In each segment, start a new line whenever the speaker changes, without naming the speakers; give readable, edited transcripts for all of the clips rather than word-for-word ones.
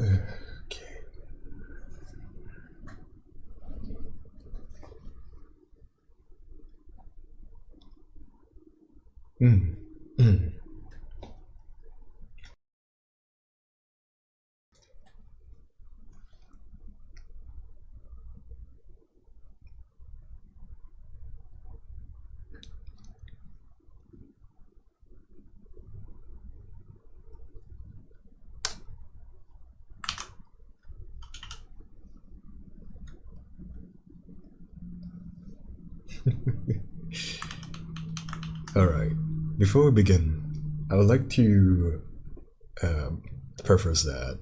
Okay. Mm. Mm. Alright, before we begin, I would like to um, preface that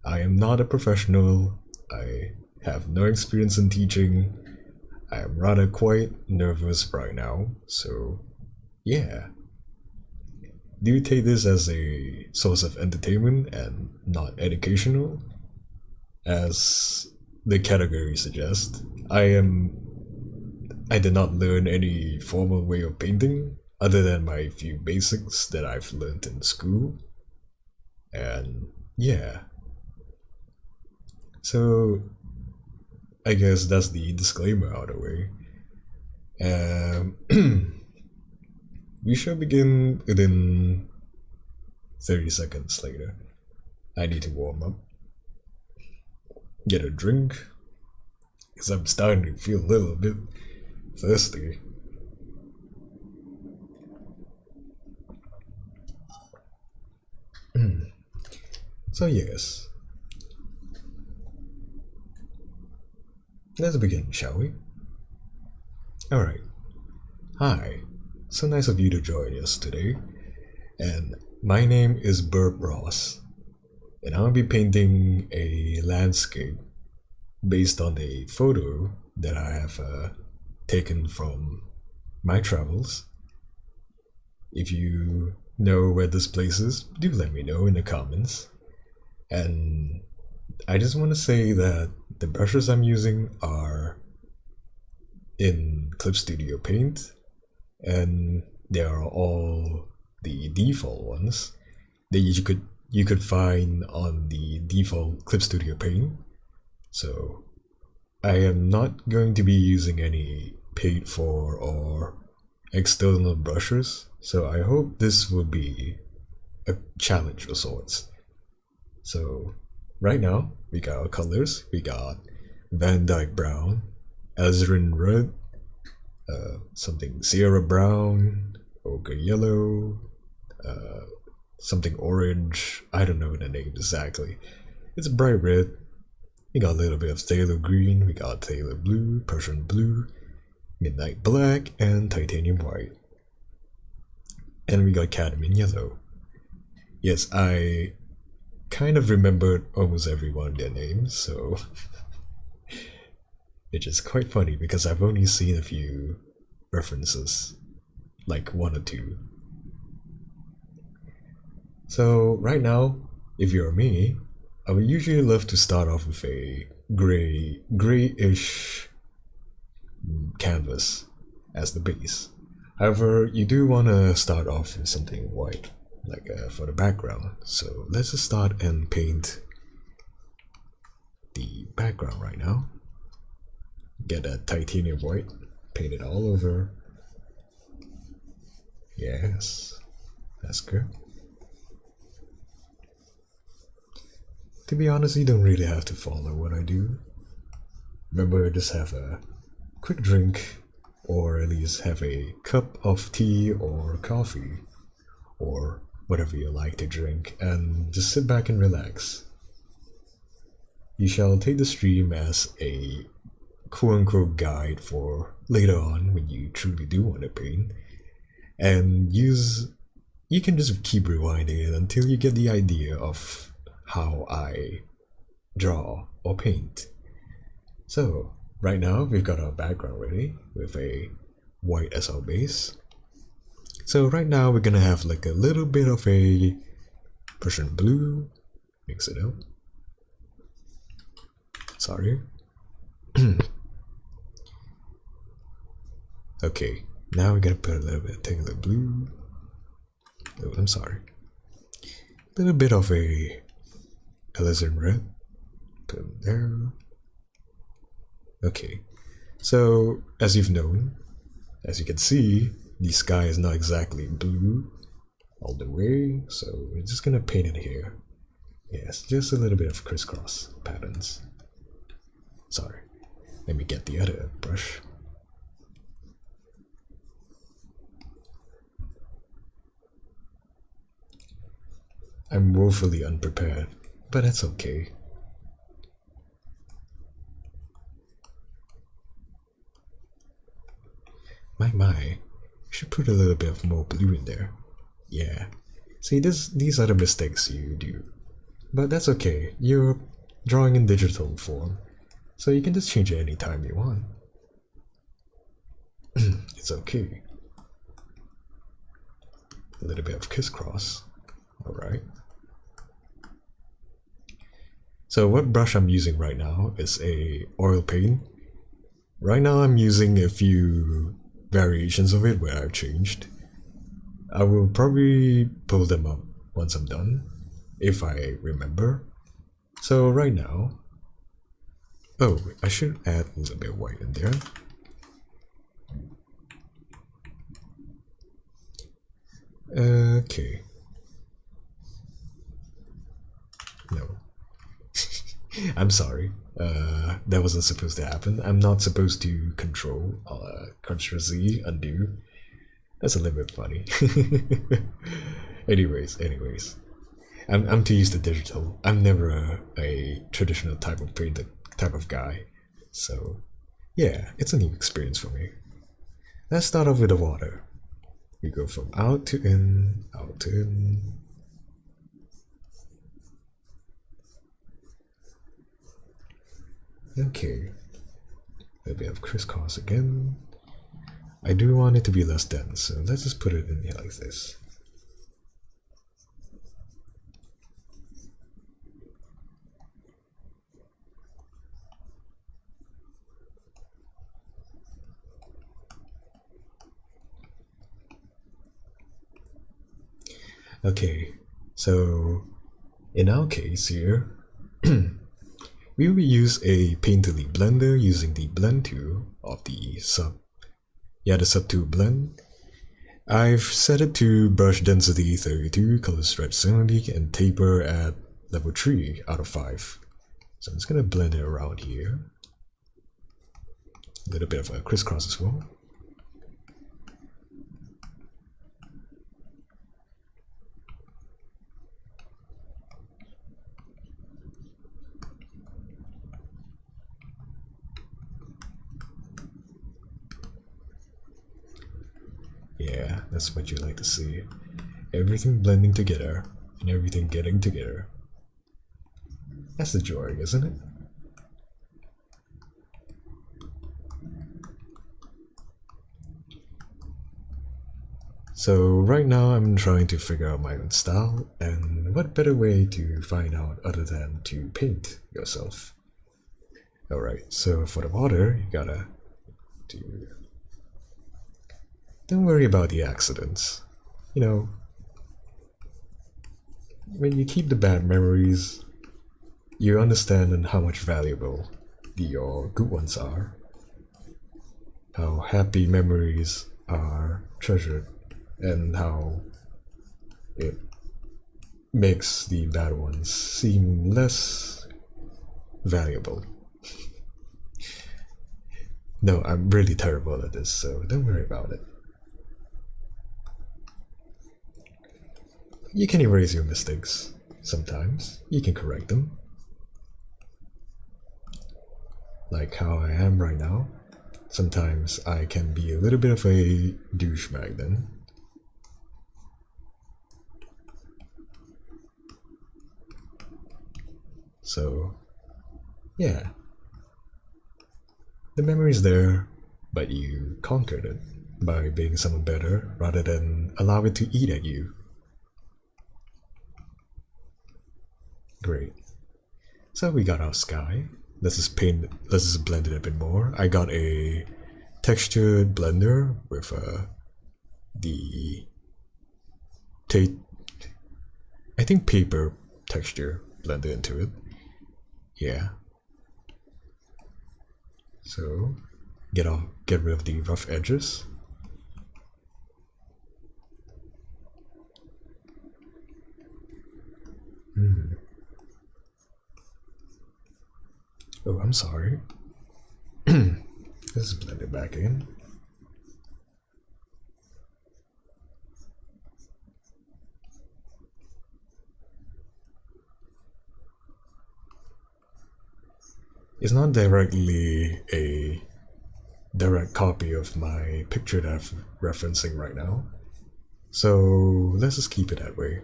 I am not a professional, I have no experience in teaching, I am rather quite nervous right now, so yeah. Do you take this as a source of entertainment and not educational? As the category suggests, I did not learn any formal way of painting other than my few basics that I've learned in school. And yeah, so I guess that's the disclaimer out of the way. We shall begin within 30 seconds later. I need to warm up, get a drink, because I'm starting to feel a little bit thirsty. So, yes, let's begin, shall we? Alright. Hi. So nice of you to join us today. And my name is Bert Ross. And I'll be painting a landscape based on a photo that I have taken from my travels. If you know where this place is, do let me know in the comments. And I just want to say that the brushes I'm using are in Clip Studio Paint, and they are all the default ones that you could find on the default Clip Studio Paint. So I am not going to be using any paid for or external brushes, so I hope this will be a challenge of sorts. So right now we got our colors. We got Van Dyke Brown, Azrin Red, something Sierra Brown, Ochre Yellow, something orange. I don't know the name exactly. It's bright red. We got a little bit of Taylor Green. We got Taylor Blue, Prussian Blue, Midnight Black, and Titanium White. And we got Cadmium Yellow. Yes, I kind of remembered almost everyone their names, so which is quite funny because I've only seen a few references, like one or two. So right now, if you're me, I would usually love to start off with a grayish canvas as the base. However, you do want to start off with something white, like for the background. So let's just start and paint the background right now. Get a titanium white, paint it all over. Yes, that's good. To be honest, you don't really have to follow what I do. Remember, just have a quick drink, or at least have a cup of tea or coffee, or whatever you like to drink, and just sit back and relax. You shall take the stream as a quote-unquote guide for later on when you truly do want to paint, and you can just keep rewinding it until you get the idea of how I draw or paint. So right now we've got our background ready with a white as our base. So right now we're gonna have like a little bit of a Prussian blue, mix it up. Sorry. Okay, now we're gonna put a little bit of Taylor blue. Oh, I'm sorry. A little bit of a alizarin red. Put them there. Okay, so as you've known, as you can see, the sky is not exactly blue all the way, so we're just gonna paint it here. Yes, just a little bit of crisscross patterns. Sorry, let me get the other brush. I'm woefully unprepared, but that's okay. My, should put a little bit of more blue in there. Yeah, see, these are the mistakes you do. But that's okay, you're drawing in digital form, so you can just change it anytime you want. It's okay. A little bit of crisscross. Alright. So what brush I'm using right now is a oil paint. Right now I'm using a few variations of it where I've changed. I will probably pull them up once I'm done, if I remember. So right now, oh, I should add a little bit of white in there. Okay. No. I'm sorry. That wasn't supposed to happen. I'm not supposed to control Ctrl Z, undo. That's a little bit funny. anyways. I'm too used to digital. I'm never a traditional type of painter type of guy. So yeah, it's a new experience for me. Let's start off with the water. We go from out to in, out to in. Okay. A bit of crisscross again. I do want it to be less dense, so let's just put it in here like this. Okay, so in our case here, we will use a painterly blender using the blend tool of the sub tool blend. I've set it to brush density 32, color stretch 70, and taper at level 3 out of 5. So I'm just gonna blend it around here. A little bit of a crisscross as well. Yeah, that's what you like to see. Everything blending together and everything getting together. That's the joy, isn't it? So right now I'm trying to figure out my own style, and what better way to find out other than to paint yourself. Alright, so for the water, you gotta do... Don't worry about the accidents. You know, when you keep the bad memories, you understand how much valuable your good ones are. How happy memories are treasured, and how it makes the bad ones seem less valuable. No, I'm really terrible at this, so don't worry about it. You can erase your mistakes sometimes. You can correct them. Like how I am right now. Sometimes I can be a little bit of a douchebag then. So, yeah. The memory's there, but you conquered it by being someone better rather than allow it to eat at you. Great. So we got our sky. Let's just blend it a bit more. I got a textured blender with I think paper texture blend into it. Yeah. So get rid of the rough edges. Oh, I'm sorry. Let's blend it back in. It's not directly a direct copy of my picture that I'm referencing right now. So let's just keep it that way.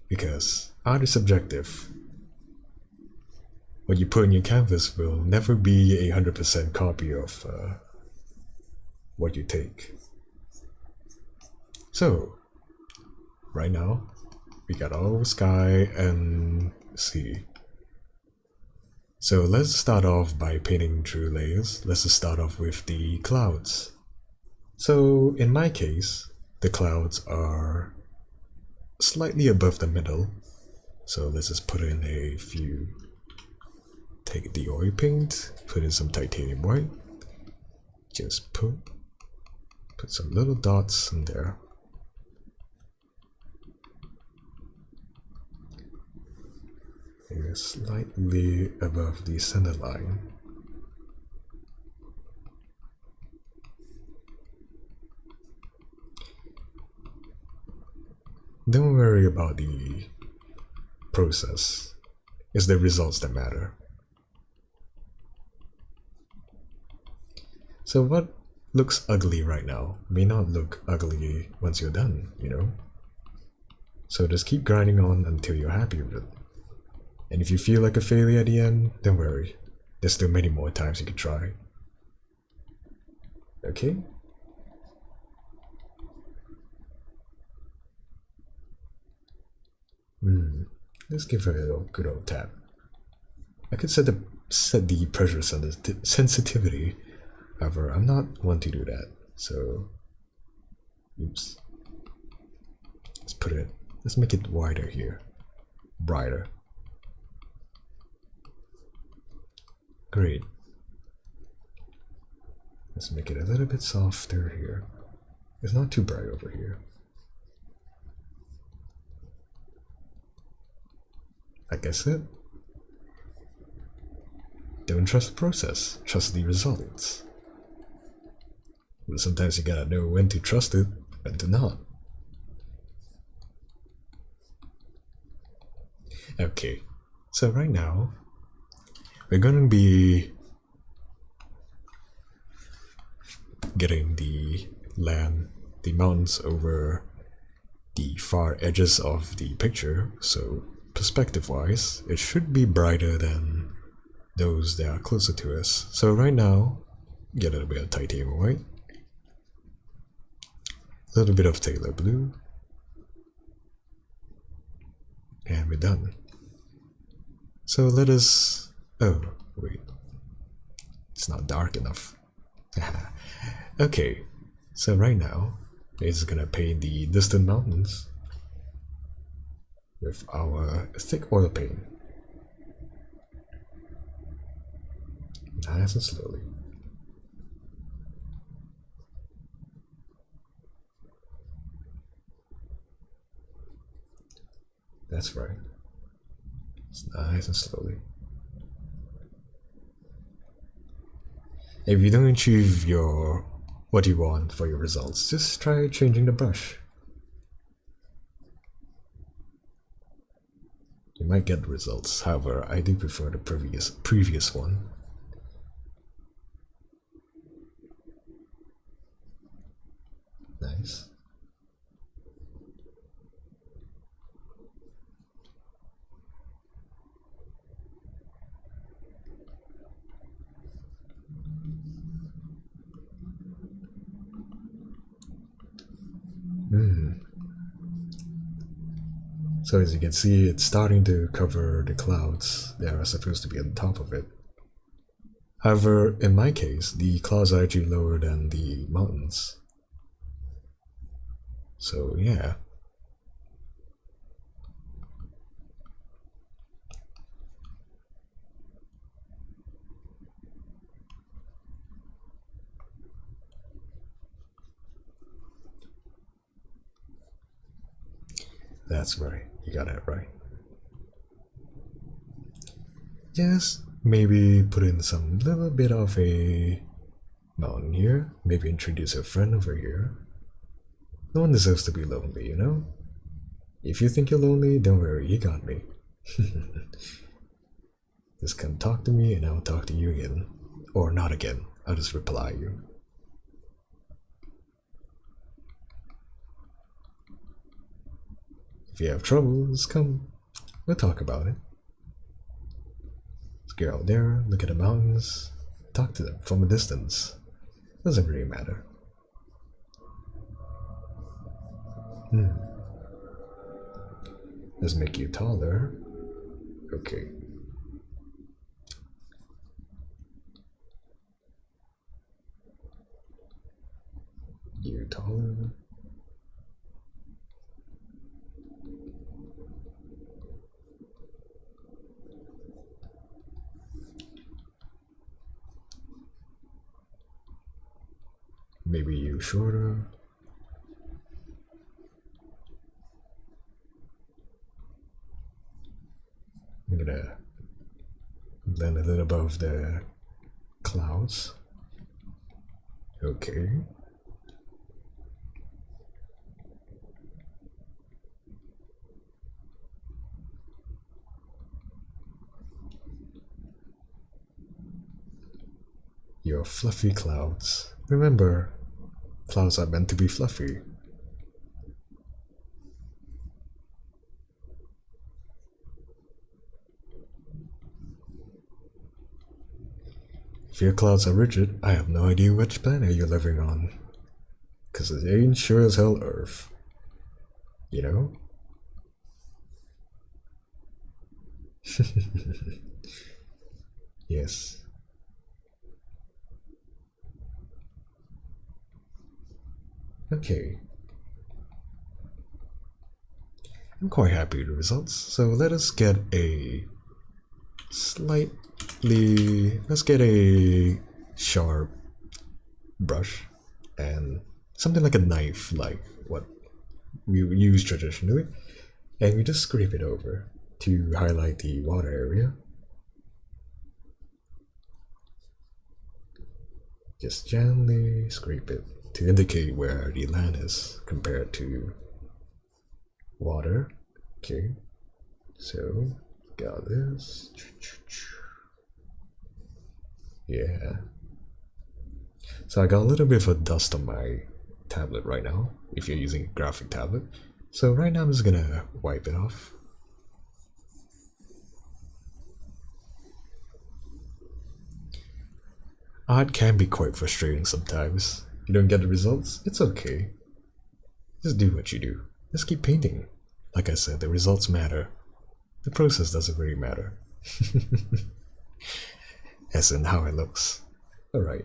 Because art is subjective. What you put in your canvas will never be 100% copy of what you take. So, right now, we got all sky and sea. So let's start off by painting through layers. Let's just start off with the clouds. So in my case, the clouds are slightly above the middle. So let's just put in a few. Take the oil paint, put in some titanium white. Just put some little dots in there. Slightly above the center line. Don't worry about the process. It's the results that matter. So what looks ugly right now may not look ugly once you're done, you know? So just keep grinding on until you're happy with it. And if you feel like a failure at the end, don't worry. There's still many more times you could try. Okay? Let's give it a good old tap. I could set the pressure sensitivity. However, I'm not one to do that. So, oops. Let's make it wider here. Brighter. Great. Let's make it a little bit softer here. It's not too bright over here. Like I said, don't trust the process, trust the results. But sometimes you gotta know when to trust it and to not. Okay, so right now, we're gonna be getting the mountains over the far edges of the picture, so perspective-wise, it should be brighter than those that are closer to us. So right now, get a little bit of titanium white, a little bit of Taylor blue, and we're done. So let us... oh, wait. It's not dark enough. Okay, so right now, we're just gonna paint the distant mountains with our thick oil paint. Nice and slowly. That's right. It's nice and slowly. If you don't achieve what you want for your results, just try changing the brush. You might get results, however, I do prefer the previous one. Nice. So as you can see, it's starting to cover the clouds that are supposed to be on top of it. However, in my case, the clouds are actually lower than the mountains. So yeah. That's right, you got it right. Just maybe put in some little bit of a mountain here. Maybe introduce a friend over here. No one deserves to be lonely, you know? If you think you're lonely, don't worry, you got me. Just come talk to me and I'll talk to you again. Or not again, I'll just reply you. If you have trouble, just come. We'll talk about it. Let's get out there, look at the mountains, talk to them from a distance. Doesn't really matter. Let's make you taller. Okay. You're taller. Maybe you shorter. I'm gonna blend a little above the clouds. Okay. Your fluffy clouds. Remember, clouds are meant to be fluffy. If your clouds are rigid, I have no idea which planet you're living on. Cause it ain't sure as hell Earth. You know? Yes. Okay. I'm quite happy with the results, so let us get a let's get a sharp brush and something like a knife, like what we use traditionally, and we just scrape it over to highlight the water area. Just gently scrape it to indicate where the land is compared to water. Okay, so got this. Yeah. So I got a little bit of a dust on my tablet right now, if you're using a graphic tablet. So right now I'm just gonna wipe it off. Art can be quite frustrating sometimes. You don't get the results? It's okay. Just do what you do. Just keep painting. Like I said, the results matter. The process doesn't really matter. As in how it looks. Alright.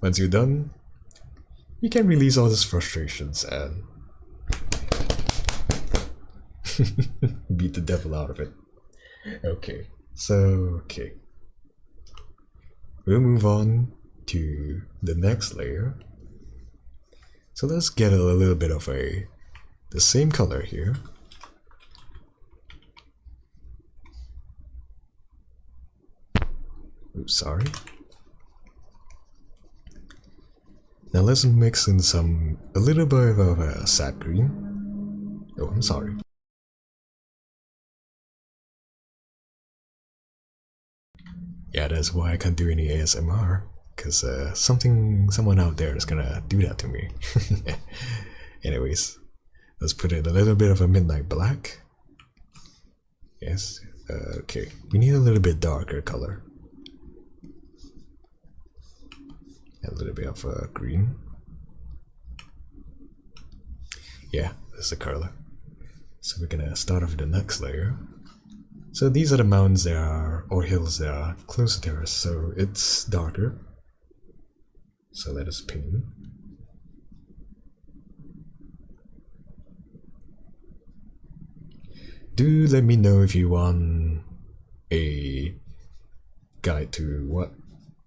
Once you're done, you can release all these frustrations and beat the devil out of it. Okay, so, we'll move on to the next layer. So let's get a little bit of the same color here. Oops, sorry. Now let's mix in a little bit of a sap green. Oh, I'm sorry. Yeah, that's why I can't do any ASMR, because someone out there is gonna do that to me. Anyways, let's put in a little bit of a midnight black. Yes, okay. We need a little bit darker color. A little bit of green. Yeah, that's the color. So we're gonna start off with the next layer. So these are the mountains that are, or hills that are closer to us, so it's darker. So let us paint. Do let me know if you want a guide to what,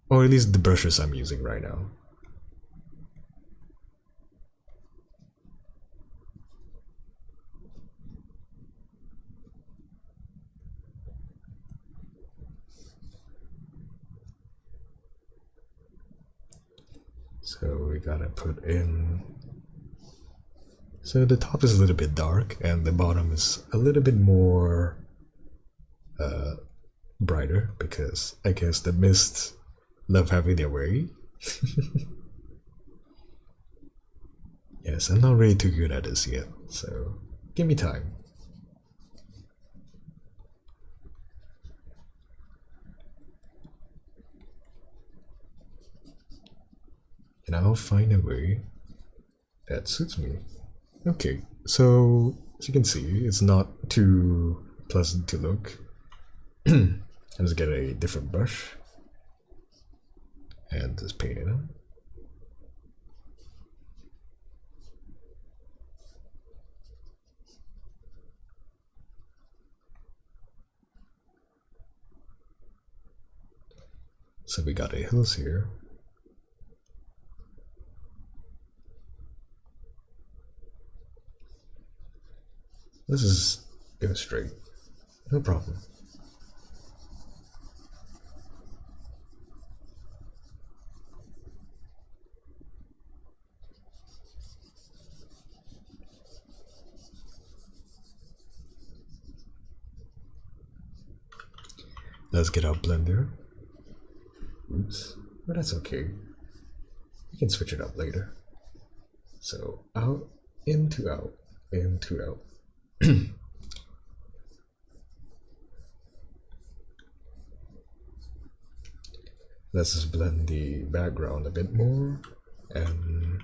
or at least the brushes I'm using right now. So we gotta put in. So the top is a little bit dark and the bottom is a little bit more brighter because I guess the mists love having their way. Yes, I'm not really too good at this yet, so give me time. And I'll find a way that suits me. Okay, so as you can see, it's not too pleasant to look. Let's get a different brush and just paint it on. So we got a hills here. Let's just illustrate. No problem. Let's get our blender. Oops, but that's okay. We can switch it up later. So out, into out, into out. Let's just blend the background a bit more, and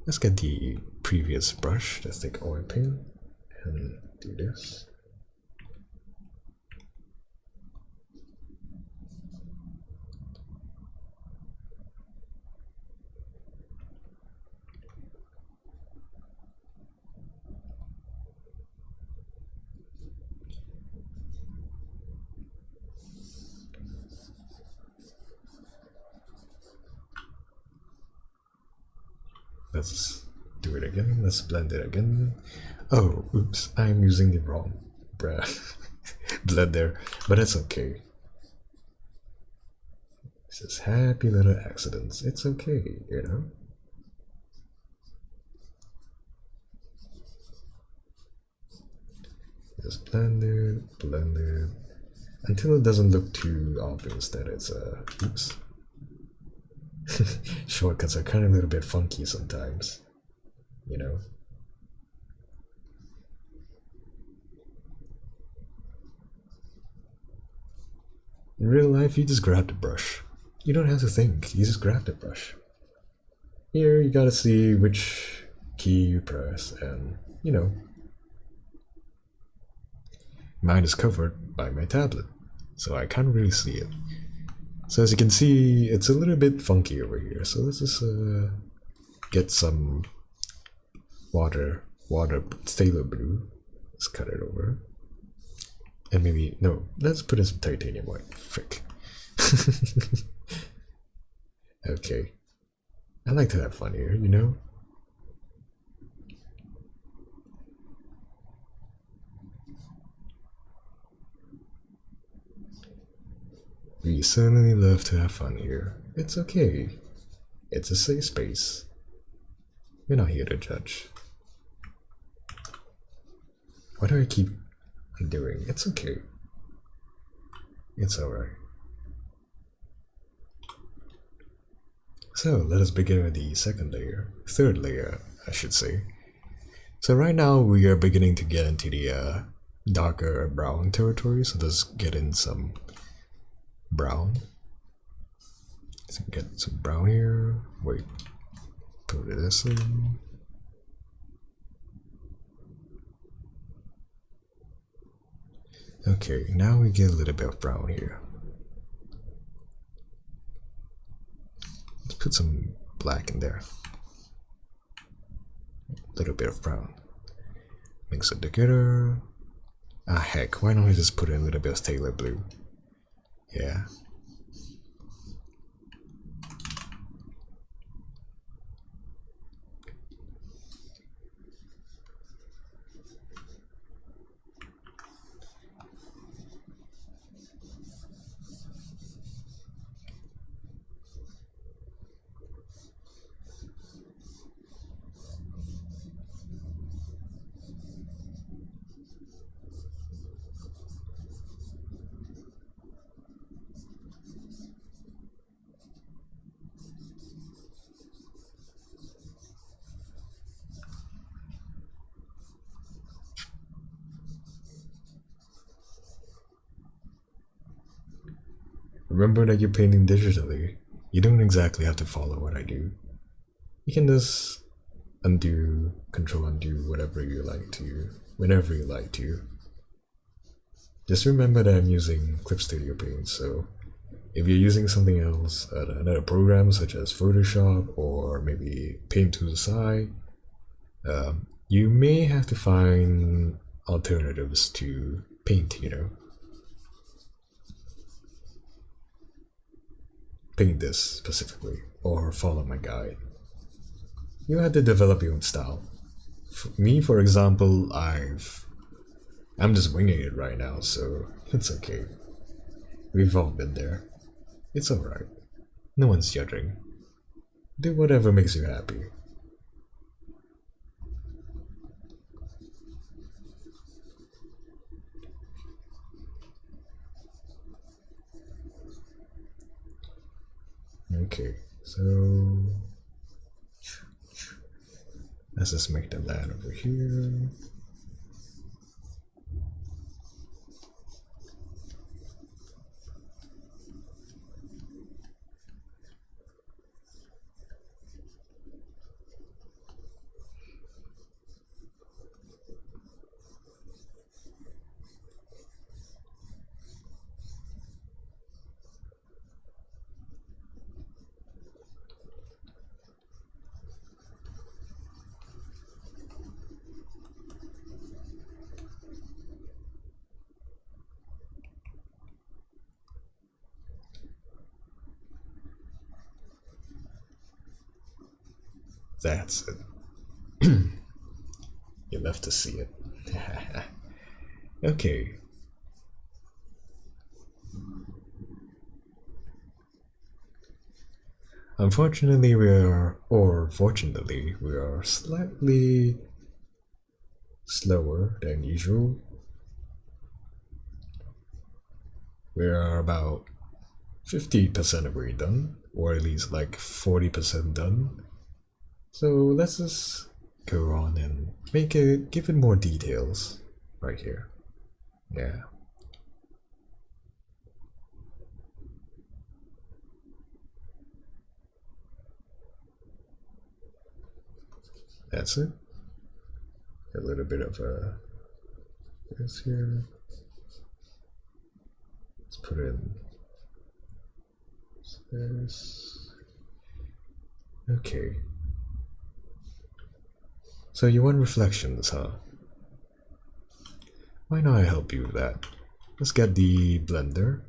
let's get the previous brush, let's take oil paint and do this. Let's do it again. Let's blend it again. Oh, oops, I'm using the wrong blender, but that's okay. This is happy little accidents. It's okay, you know? Just blend it, until it doesn't look too obvious that it's oops. Shortcuts are kind of a little bit funky sometimes, you know? In real life, you just grab the brush. You don't have to think, you just grab the brush. Here, you gotta see which key you press, and, you know. Mine is covered by my tablet, so I can't really see it. So as you can see, it's a little bit funky over here. So let's just get some water Sailor blue. Let's cut it over. And maybe, no, let's put in some titanium white. Frick. Okay. I like to have fun here, you know? We certainly love to have fun here. It's okay. It's a safe space. We're not here to judge. Why do I keep doing? It's okay. It's alright. So let us begin with the third layer, I should say. So right now we are beginning to get into the darker brown territory, so let's get in some brown. Let's get some brown here. Wait, put this in. Okay, now we get a little bit of brown here. Let's put some black in there. A little bit of brown. Mix it together. Ah heck, why don't we just put in a little bit of Sailor blue? Yeah. Remember that you're painting digitally. You don't exactly have to follow what I do. You can just undo, control undo, whatever you like to, whenever you like to. Just remember that I'm using Clip Studio Paint, so if you're using something else, another program such as Photoshop or maybe Paint to the side, you may have to find alternatives to Paint, Paint this specifically, or follow my guide. You have to develop your own style. For me, for example, I'm just winging it right now, so it's okay. We've all been there. It's alright. No one's judging. Do whatever makes you happy. Okay, so let's just make the land over here. That's it. You love to see it. Okay. Unfortunately, fortunately, we are slightly slower than usual. We are about 50% of the way done, or at least like 40% done. So let's just go on and give it more details right here. Yeah. That's it. A little bit of this here. Let's put in this. Okay. So you want reflections, huh? Why not I help you with that? Let's get the blender.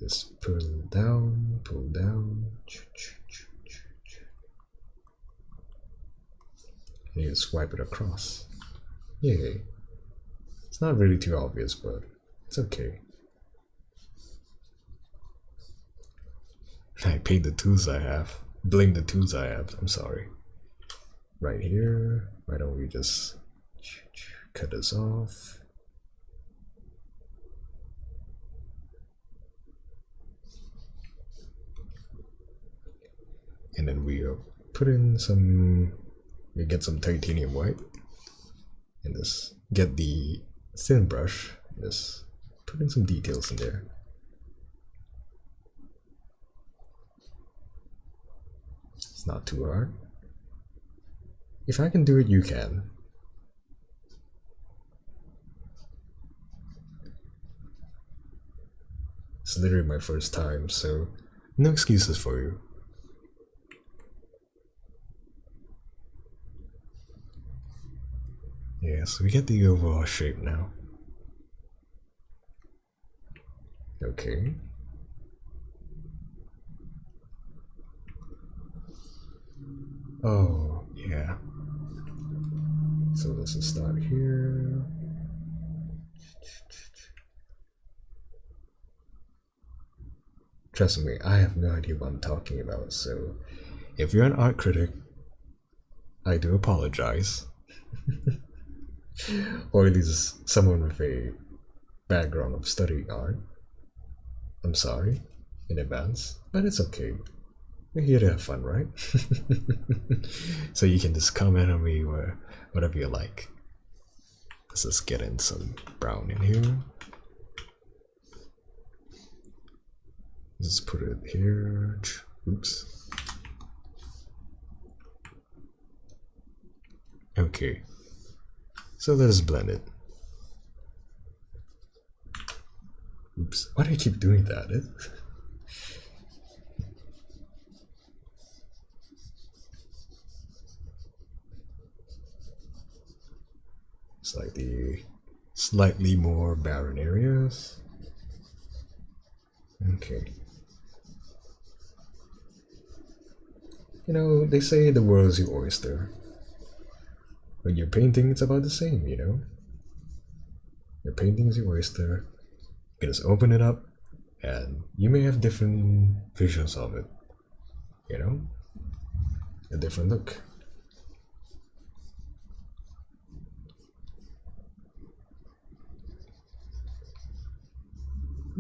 Just pull down, pull down. And you swipe it across. Yay. It's not really too obvious, but it's okay. I paint the tools I have. Blame the tools I have, I'm sorry. Right here, why don't we just cut this off? And then we put in we get some titanium white, and just get the thin brush, just put in some details in there. It's not too hard. If I can do it, you can. It's literally my first time, so no excuses for you. Yeah, so we get the overall shape now. Okay. Oh, yeah. So let's just start here. Trust me, I have no idea what I'm talking about, so if you're an art critic, I do apologize. Or at least someone with a background of studying art. I'm sorry in advance, but it's okay. We're here to have fun, right? So you can just comment on me or whatever you like. Let's just get in some brown in here. Let's put it here. Oops. Okay. So let us blend it. Oops. Why do I keep doing that? It's like the slightly more barren areas. Okay. You know, they say the world is your oyster. When you're painting, it's about the same, you know? Your painting is your oyster. You can just open it up, and you may have different visions of it. You know? A different look.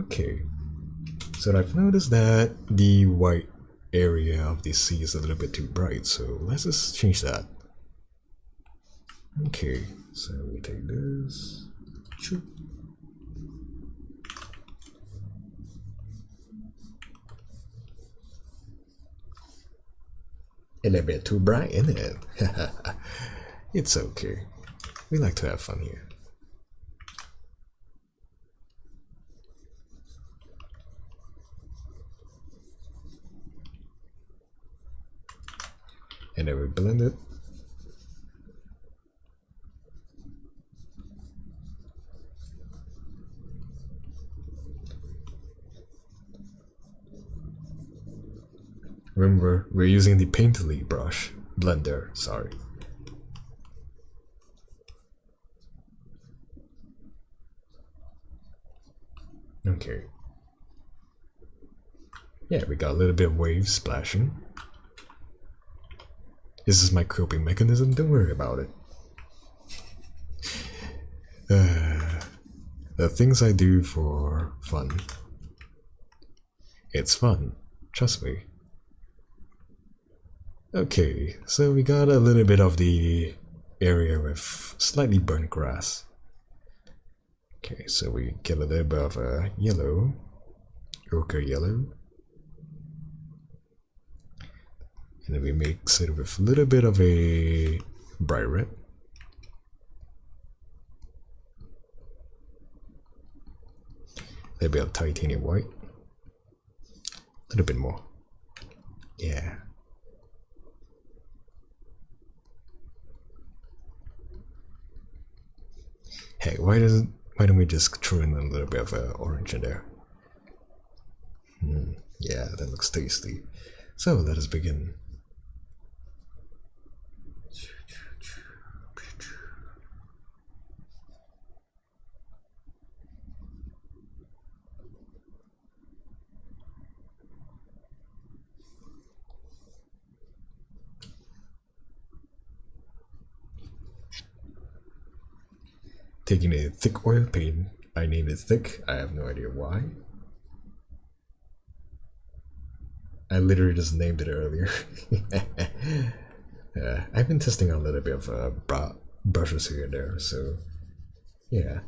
Okay. So I've noticed that the white area of the sea is a little bit too bright, so let's just change that. Okay, so we take this. Choop. A little bit too bright, isn't it? It's okay. We like to have fun here. And then we blend it. Remember, we're using the Painterly brush. Blender, sorry. Okay. Yeah, we got a little bit of waves splashing. This is my coping mechanism, don't worry about it. The things I do for fun. It's fun, trust me. Okay, so we got a little bit of the area with slightly burnt grass. Okay, so we get a little bit of a yellow, ochre yellow. And then we mix it with a little bit of a bright red. A little bit of titanium white. A little bit more. Yeah. Hey, why don't we just throw in a little bit of orange in there? Yeah, that looks tasty. So let us begin. Taking a thick oil paint. I named it thick. I have no idea why. I literally just named it earlier. I've been testing out a little bit of brushes here and there, so yeah.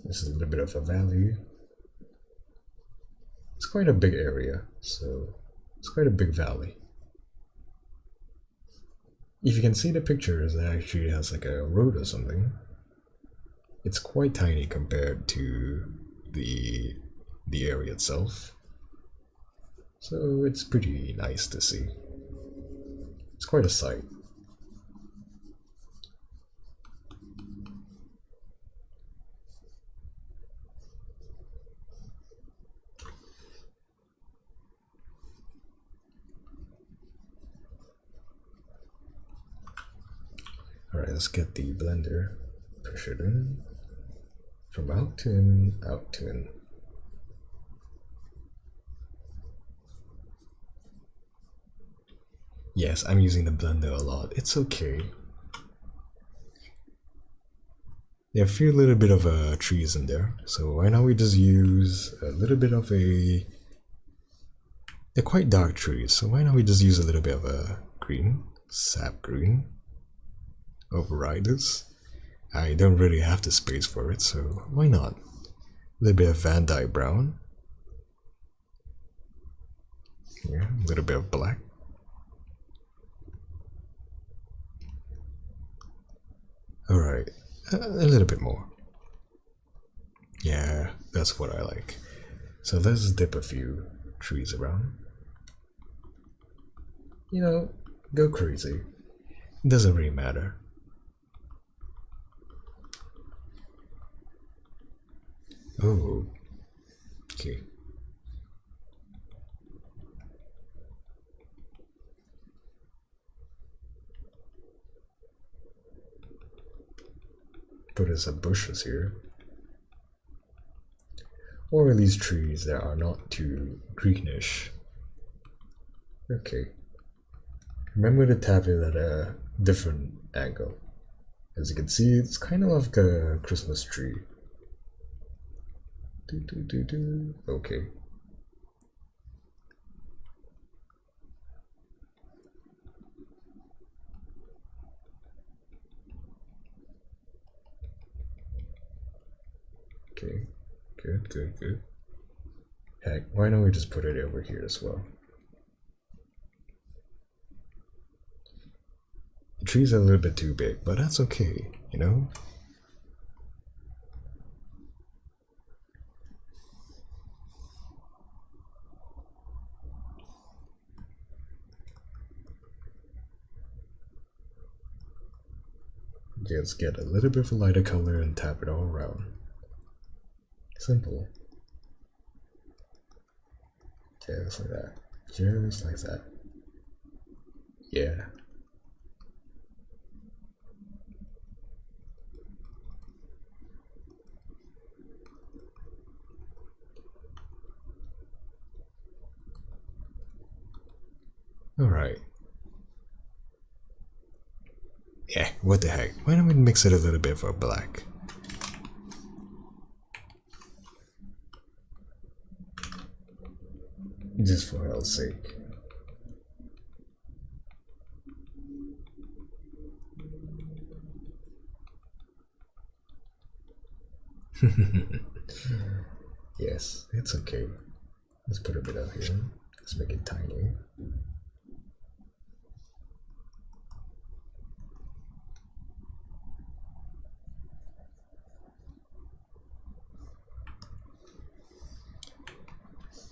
This is a little bit of a valley. It's quite a big area, so it's quite a big valley. If you can see the pictures, it actually has like a road or something. It's quite tiny compared to the area itself, so it's pretty nice to see. It's quite a sight. Alright, let's get the blender, push it in, from out to in, out to in. Yes, I'm using the blender a lot, it's okay. There are a few little bit of trees in there, so why not we just use a little bit of a... They're quite dark trees, so why not we just use a little bit of a green, sap green, override this. I don't really have the space for it, so why not? A little bit of Van Dyke brown. Yeah, a little bit of black. Alright, a little bit more. Yeah, that's what I like. So let's dip a few trees around. You know, go crazy. It doesn't really matter. Oh, okay. Put in some bushes here. Or at least trees that are not too greenish. Okay. Remember to tap it at a different angle. As you can see, it's kind of like a Christmas tree. Okay. Okay. Good. Heck, why don't we just put it over here as well? The trees are a little bit too big, but that's okay, you know? Just get a little bit of a lighter color and tap it all around. Simple. Just like that. Just like that. Yeah. Alright. Yeah, what the heck. Why don't we mix it a little bit for black? Just for hell's sake. Yes, it's okay. Let's put a bit out here. Let's make it tiny.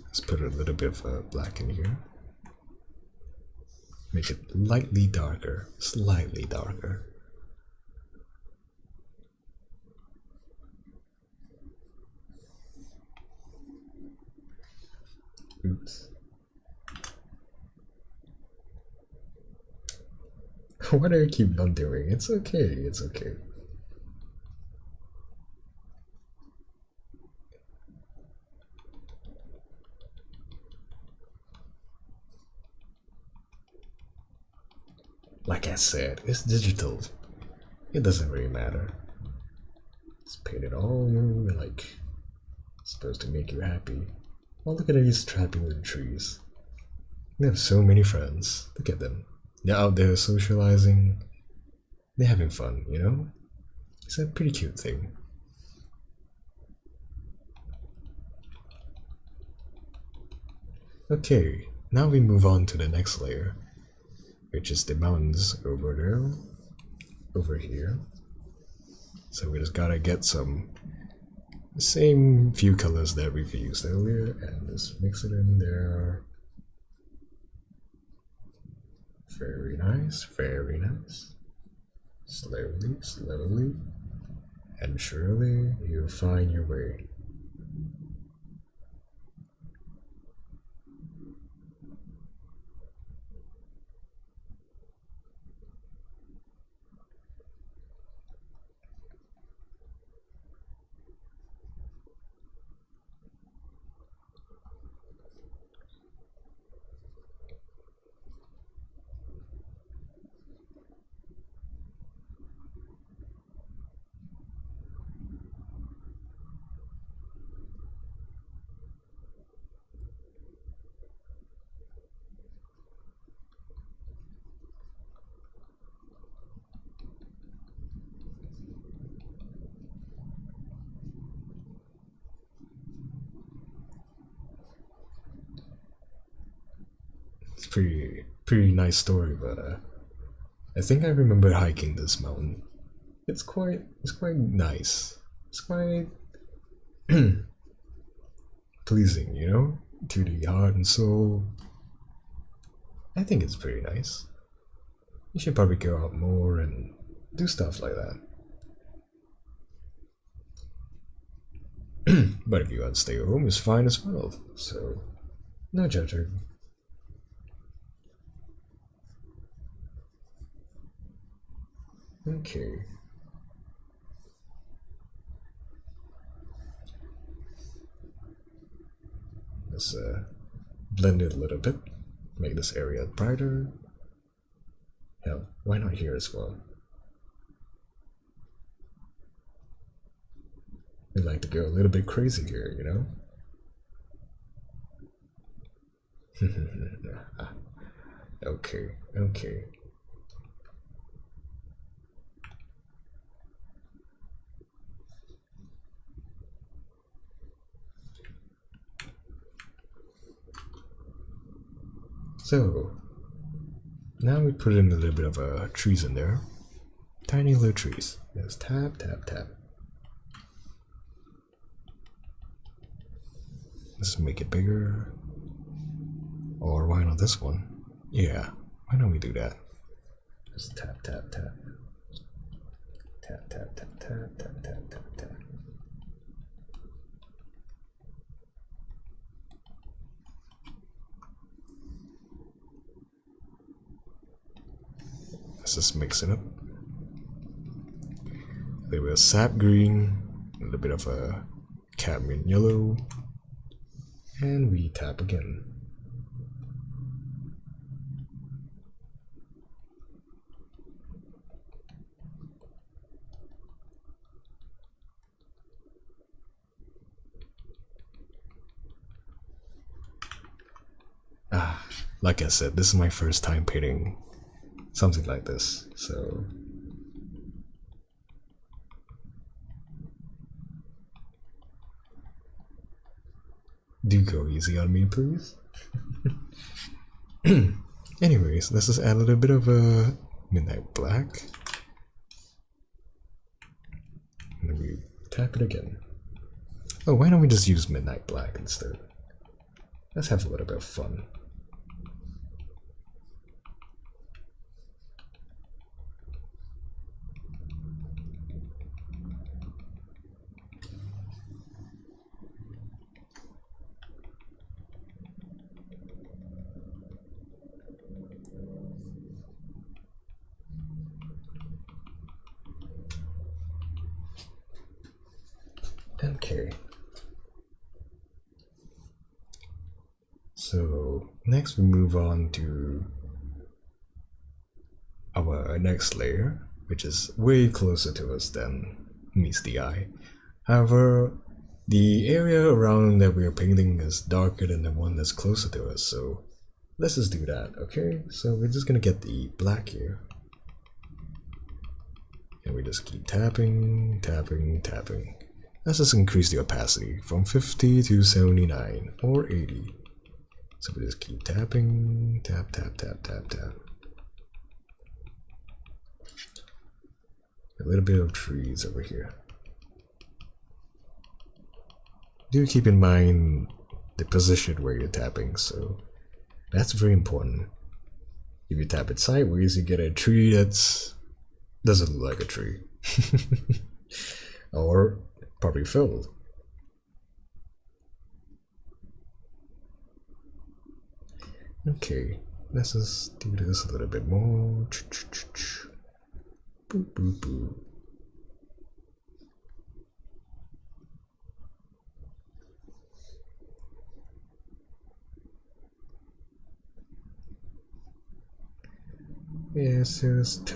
Let's put a little bit of black in here. Make it lightly darker, slightly darker. Oops. Why do I keep on doing? It's okay, it's okay. Like I said, it's digital. It doesn't really matter. It's painted all like supposed to make you happy. Oh, look at these trapping with trees. They have so many friends. Look at them. They're out there socializing. They're having fun, you know? It's a pretty cute thing. Okay, now we move on to the next layer, which is the mountains over there, over here. So we just gotta get some same few colors that we've used earlier and just mix it in there. Very nice, very nice. Slowly, slowly, and surely you'll find your way. pretty nice story, but I think I remember hiking this mountain. It's quite nice. It's quite pleasing, you know, to the heart and soul. I think it's pretty nice. You should probably go out more and do stuff like that. But if you want to stay home, it's fine as well. So, no judging. Okay. Let's blend it a little bit. Make this area brighter. Hell, why not here as well? We like to go a little bit crazy here, you know? Okay, okay. So, now we put in a little bit of trees in there. Tiny little trees. Just tap, tap, tap. Let's make it bigger. Or why not this one? Yeah, why don't we do that? Just tap, tap, tap. Tap, tap, tap, tap, tap, tap, tap, tap. Let's just mix it up. A little bit of sap green, a little bit of a cadmium yellow, and we tap again. Like I said, this is my first time painting something like this, so do go easy on me, please. Anyways, let's just add a little bit of a midnight black, and then we tap it again. Oh, why don't we just use midnight black instead? Let's have a little bit of fun. Okay. So next we move on to our next layer, which is way closer to us than meets the eye. However, the area around that we are painting is darker than the one that's closer to us, so let's just do that, okay? So we're just gonna get the black here. And we just keep tapping, tapping, tapping. Let's just increase the opacity from 50 to 79 or 80. So we just keep tapping, tap, tap, tap, tap, tap. A little bit of trees over here. Do keep in mind the position where you're tapping, so that's very important. If you tap it sideways, you get a tree that doesn't look like a tree. Or probably filled. Okay, let's just do this a little bit more. Boop, boop, boop. Yes, just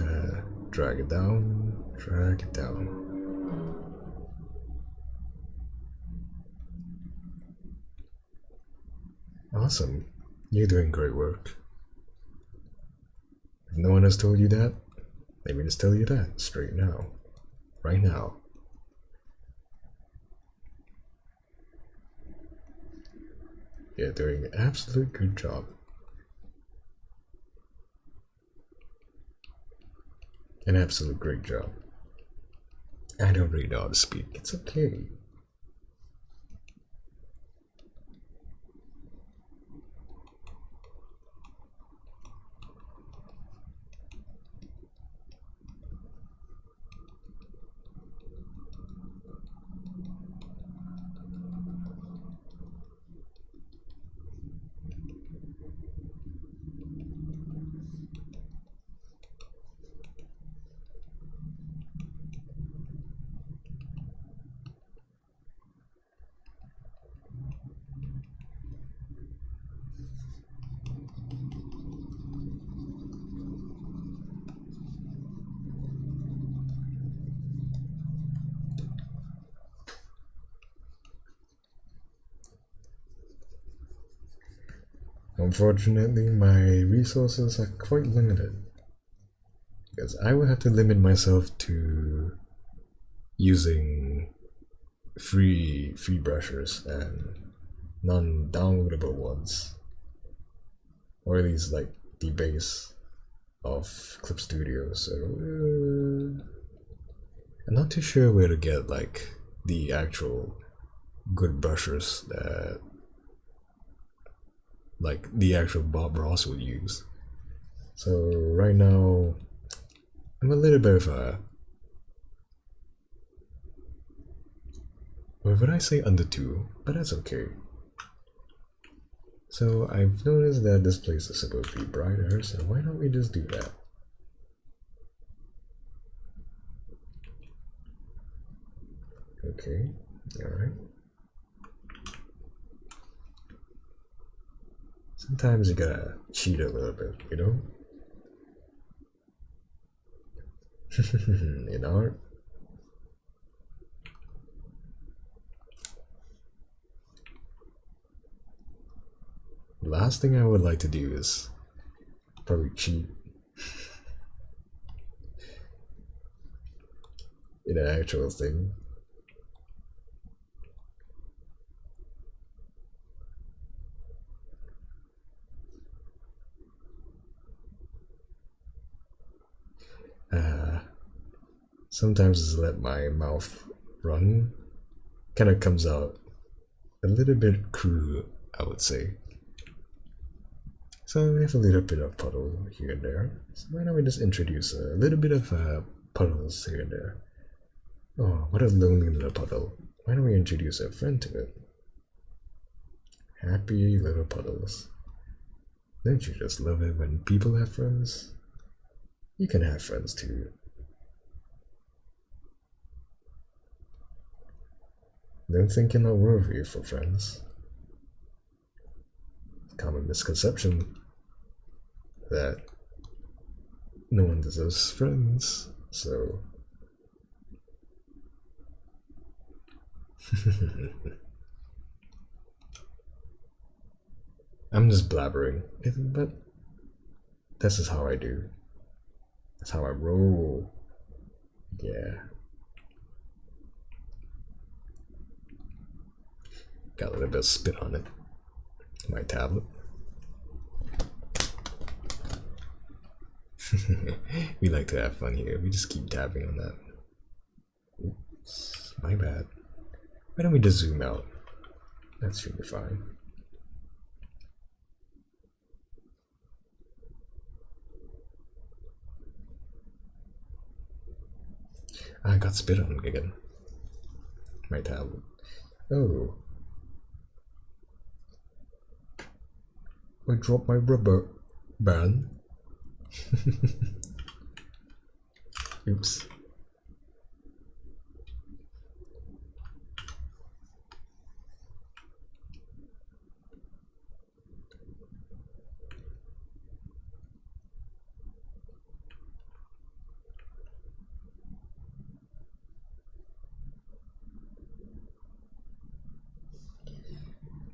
drag it down, drag it down. Awesome, you're doing great work. If no one has told you that, let me just tell you that straight now, right now. You're doing an absolute good job. an absolute great job. I don't really know how to speak. It's okay. Unfortunately, my resources are quite limited because I will have to limit myself to using free brushes and non-downloadable ones, or at least like the base of Clip Studio. So I'm not too sure where to get like the actual good brushes that like the actual Bob Ross would use. So right now I'm a little bit of a, or would I say under two, but that's okay. So I've noticed that this place is supposed to be brighter, so why don't we just do that? Okay, alright. Sometimes you gotta cheat a little bit, you know? In art. The last thing I would like to do is probably cheat in an actual thing. Sometimes just let my mouth run. Kind of comes out a little bit crude, I would say. So we have a little bit of puddle here and there. So why don't we just introduce a little bit of puddles here and there. Oh, what a lonely little puddle. Why don't we introduce a friend to it? Happy little puddles. Don't you just love it when people have friends? You can have friends too. Don't think you're not worthy for friends. Common misconception that no one deserves friends, so I'm just blabbering, but this is how I do. That's how I roll. Yeah. Got a little bit of spit on it. My tablet. We like to have fun here. We just keep tapping on that. Oops, my bad. Why don't we just zoom out? That should be fine. I got spit on again. My tablet. Oh. I dropped my rubber band. Oops.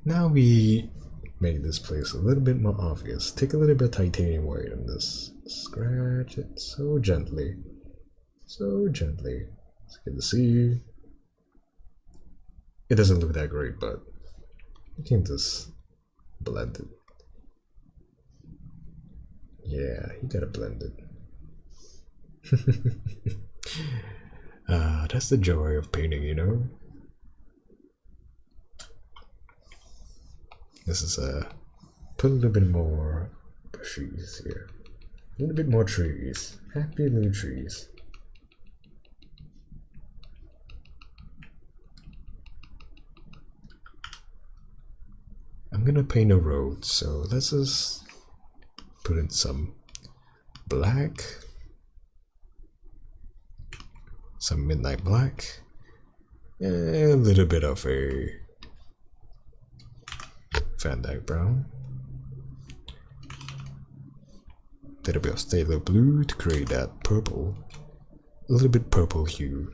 Now we make this place a little bit more obvious. Take a little bit of titanium white and just scratch it so gently. So gently. It's good to see. It doesn't look that great, but you can just blend it. Yeah, you gotta blend it. That's the joy of painting, you know? This is put a little bit more trees here. A little bit more trees. Happy little trees. I'm gonna paint a road, so let's just put in some black, some midnight black, and a little bit of a Van Dyke brown, a little bit of Stellar blue to create that purple, a little bit purple hue.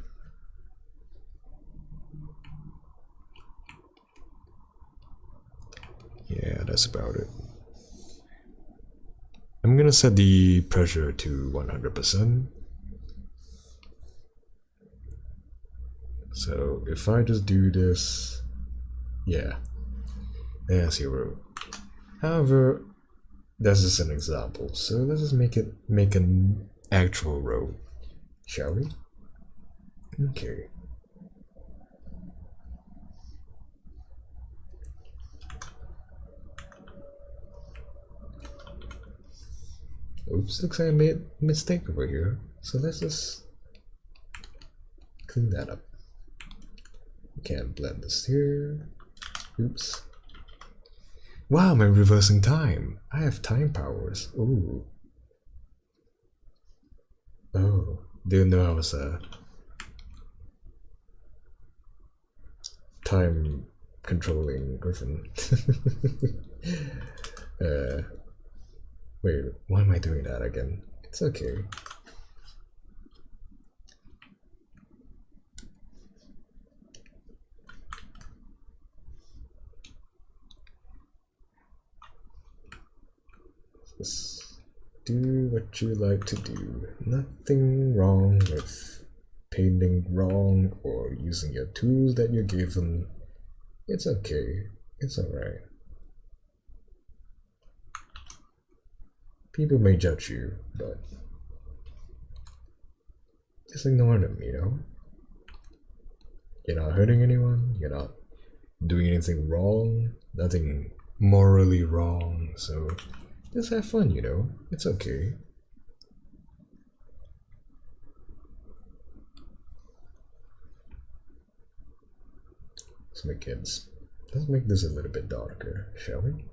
Yeah, that's about it. I'm gonna set the pressure to 100%. So if I just do this, yeah, that's your road. However, that's just an example. So let's just make an actual road, shall we? Okay. Oops, looks like I made a mistake over here. So let's just clean that up. Can't blend this here. Oops. Wow, I'm reversing time. I have time powers. Ooh. Oh, didn't know I was a time controlling griffin. Wait, why am I doing that again? It's okay. Just do what you like to do. Nothing wrong with painting wrong or using your tools that you're given. It's okay. It's alright. People may judge you, but just ignore them, you know? You're not hurting anyone, you're not doing anything wrong, nothing morally wrong, so just have fun, you know? It's okay. Let's make this a little bit darker, shall we?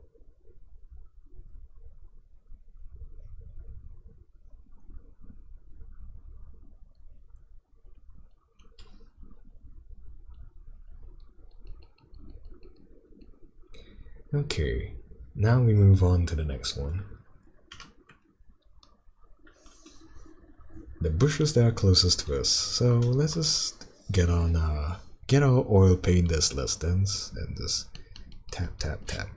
Okay, now we move on to the next one. The bushes that are closest to us. So let's just get our oil paint that's less dense and just tap tap tap.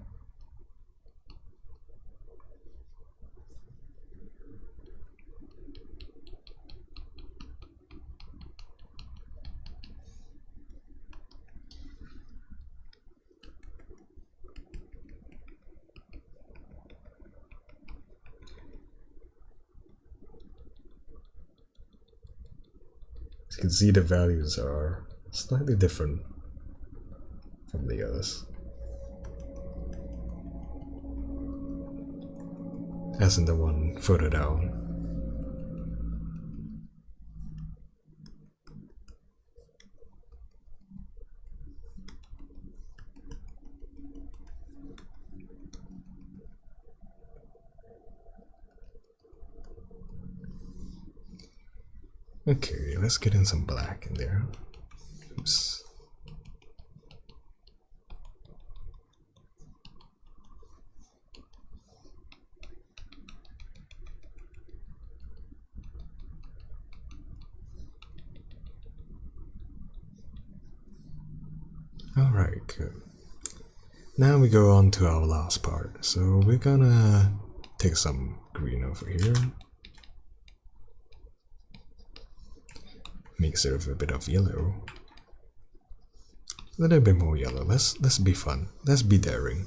As you can see, the values are slightly different from the others, as in the one further down. Okay, let's get in some black in there. Oops. Alright, good. Now we go on to our last part. So we're gonna take some green over here. Mix it with a bit of yellow. A little bit more yellow. Let's be fun. Let's be daring.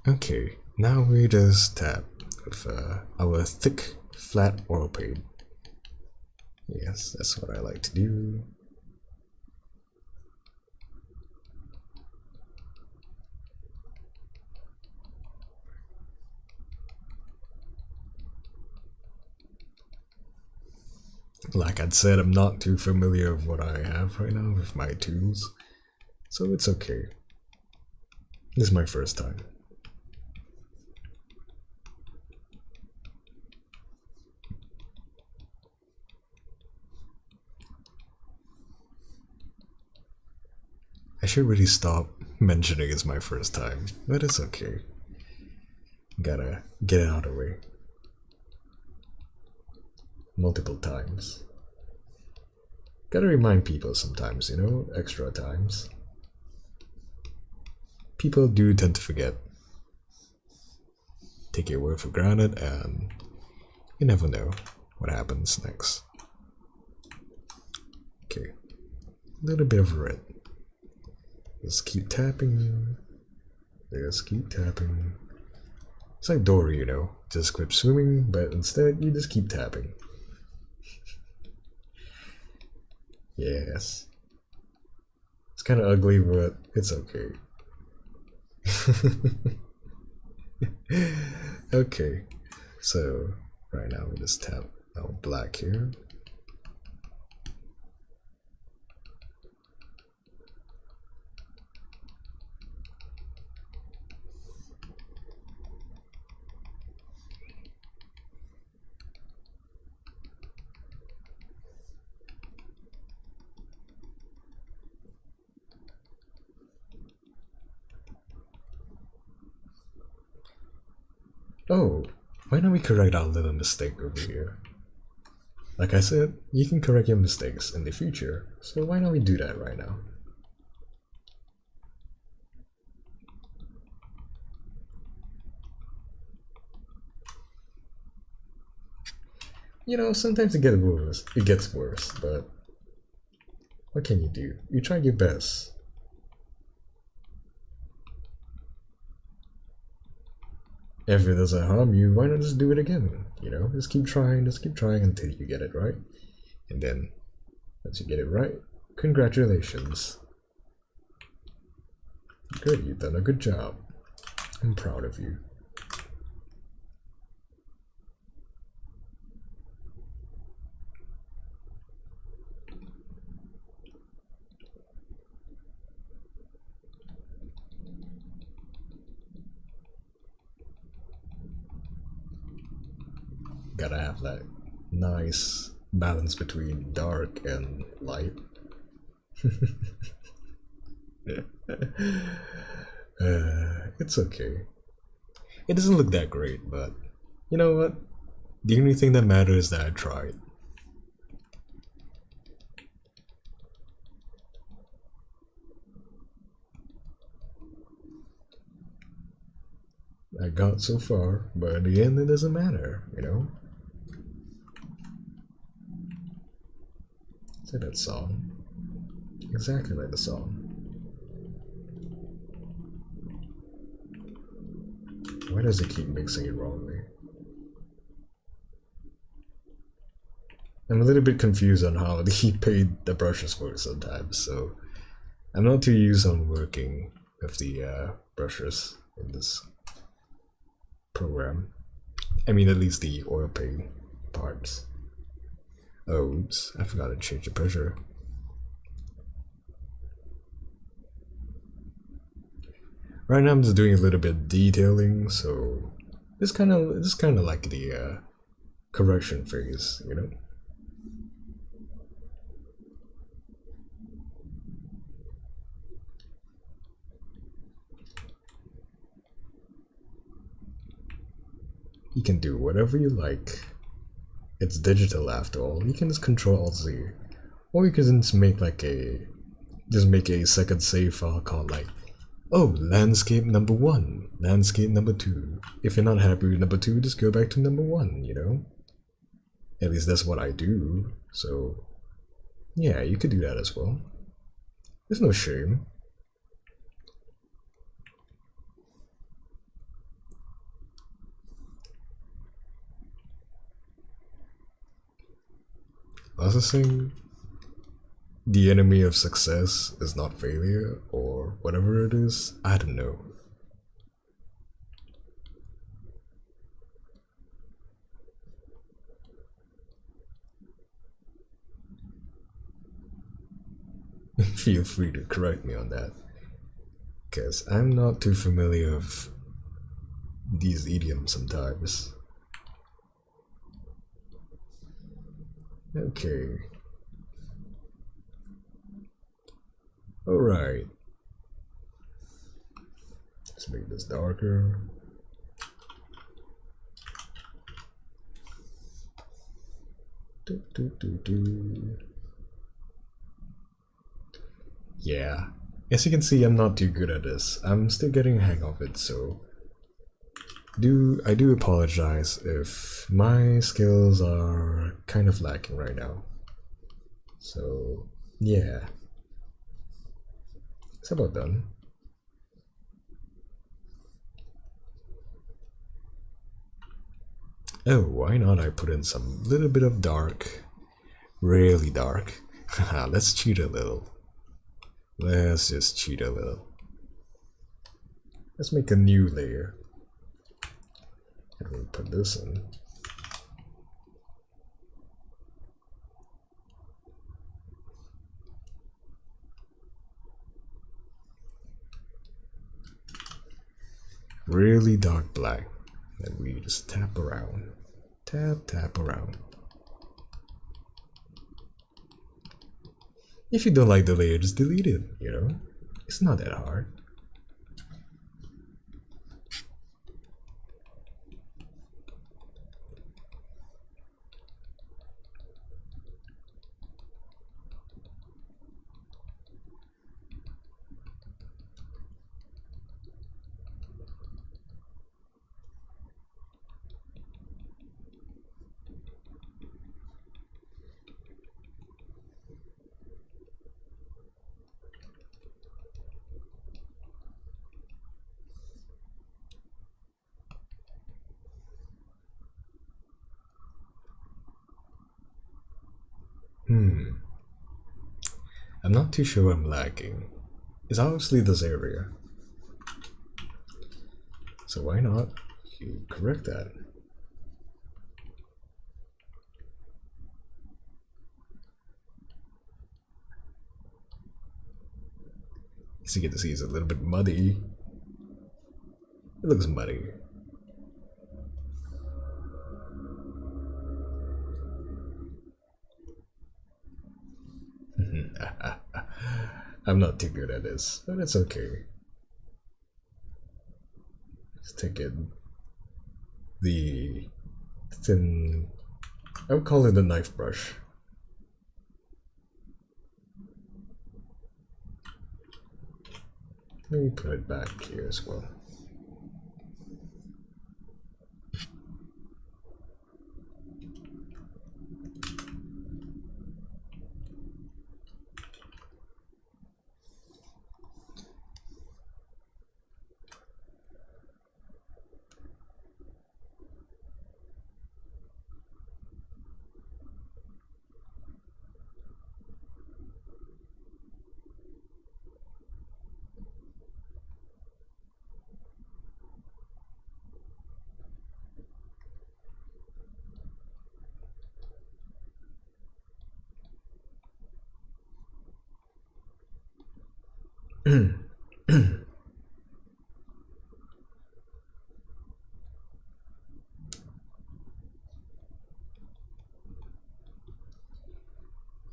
Okay, now we just tap with our thick, flat oil paint. Yes, that's what I like to do. Like I said, I'm not too familiar with what I have right now with my tools, so it's okay. This is my first time. I should really stop mentioning it's my first time, but it's okay. Gotta get it out of the way. Multiple times. Gotta remind people sometimes, you know, extra times. People do tend to forget. Take your word for granted, and you never know what happens next. Okay, a little bit of red. Just keep tapping. Just keep tapping. It's like Dory, you know, just quit swimming, but instead you just keep tapping. Yes. It's kind of ugly, but it's okay. Okay, so right now we just tap our black here. Oh, why don't we correct our little mistake over here? Like I said, you can correct your mistakes in the future, so why don't we do that right now? You know, sometimes it gets worse, but what can you do? You try your best. If it doesn't harm you, why not just do it again? You know, just keep trying until you get it right. And then, once you get it right, congratulations. Good, you've done a good job. I'm proud of you. Gotta have that nice balance between dark and light. It's okay. It doesn't look that great, but you know what? The only thing that matters is that I tried. I got so far, but in the end it doesn't matter, you know? Say that song. Exactly like the song. Why does it keep mixing it wrongly? I'm a little bit confused on how he paid the brushes work sometimes, so I'm not too used on working with the brushes in this program. I mean, at least the oil paint parts. Oh, oops, I forgot to change the pressure. Right now I'm just doing a little bit of detailing, so this kind of like the correction phase, you know. You can do whatever you like. It's digital after all. You can just Control Alt Z, or you can just make like a second save file called like, oh, landscape number 1, landscape number 2. If you're not happy with number 2, just go back to number 1. You know. At least that's what I do. So yeah, you could do that as well. There's no shame. processing, the enemy of success is not failure, or whatever it is. I don't know. Feel free to correct me on that, because I'm not too familiar with these idioms sometimes. Okay. Alright. Let's make this darker. Yeah. As you can see, I'm not too good at this. I'm still getting a hang of it, so I do apologize if my skills are kind of lacking right now. So yeah, it's about done. Oh, why not I put in some little bit of dark, really dark. Haha, let's cheat a little. Let's just cheat a little. Let's make a new layer. And we'll put this in. Really dark black. And we just tap around. Tap around. If you don't like the layer, just delete it, you know? It's not that hard. I'm not too sure what I'm lacking. It's obviously this area. So why not you correct that? As you get to see, it's a little bit muddy. It looks muddy. I'm not too good at this, but it's okay. Let's take it the thin, I would call it the knife brush. Let me put it back here as well.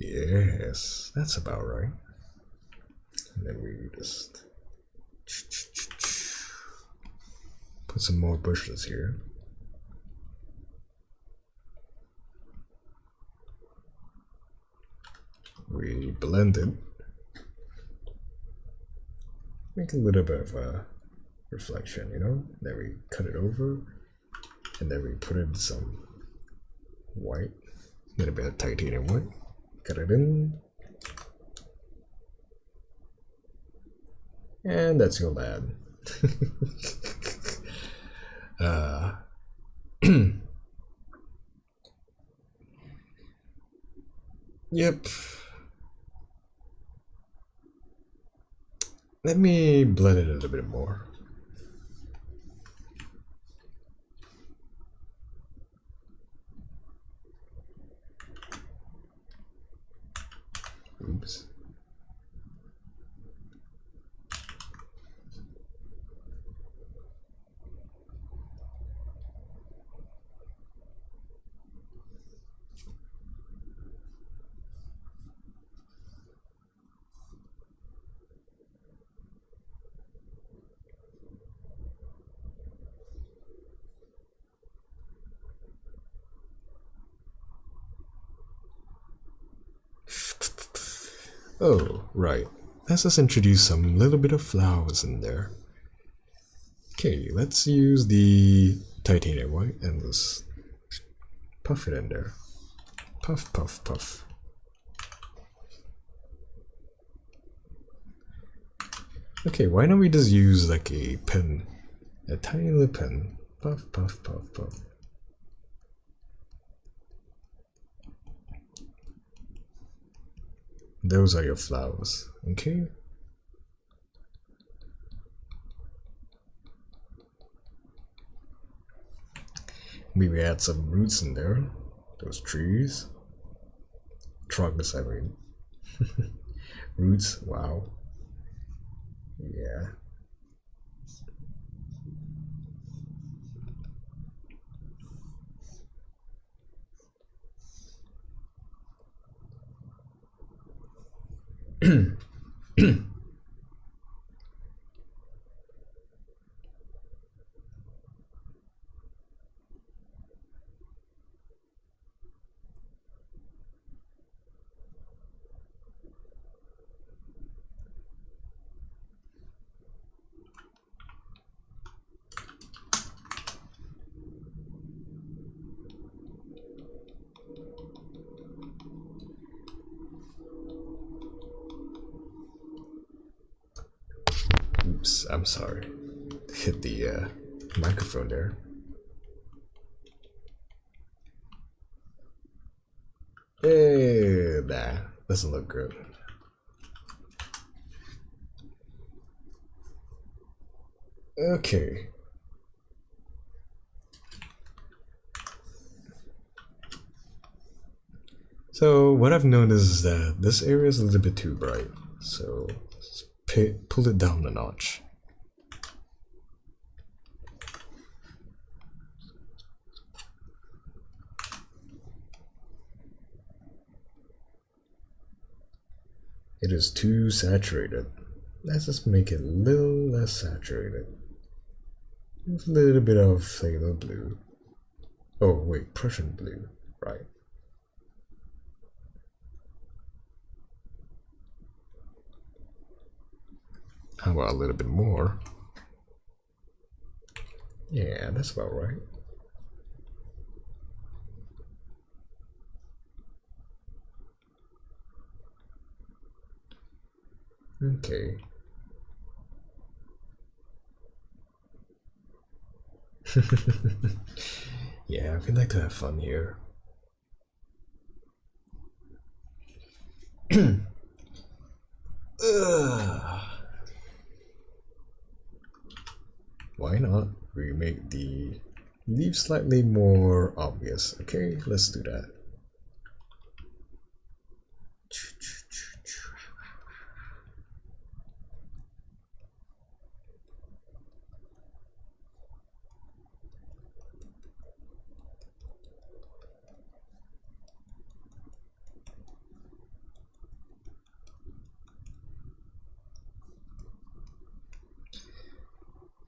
Yes, that's about right. And then we just put some more bushes here. We blend it. Make a little bit of a reflection, you know? Then we cut it over, and then we put in some white, a little bit of titanium white. Cut it in, and that's your lad. Yep. Let me blend it a little bit more. Oops. Oh, right. Let's just introduce some little bit of flowers in there. Okay, let's use the titanium white and just puff it in there. Puff, puff, puff. Okay, why don't we just use like a pen? A tiny little pen. Puff, puff, puff, puff. Those are your flowers, okay? Maybe add some roots in there. Those trees. Trunks, I mean. Roots, wow. Yeah. Oops, I'm sorry. Hit the microphone there. Nah, doesn't look good. Okay. So what I've noticed is that this area is a little bit too bright, so pull it down a notch. It is too saturated. Let's just make it a little less saturated. With a little bit of phthalo blue. Oh wait, Prussian blue, right. How about a little bit more? Yeah, that's about right. Okay. Yeah, we like to have fun here. Why not we make the leaves slightly more obvious? Okay, let's do that.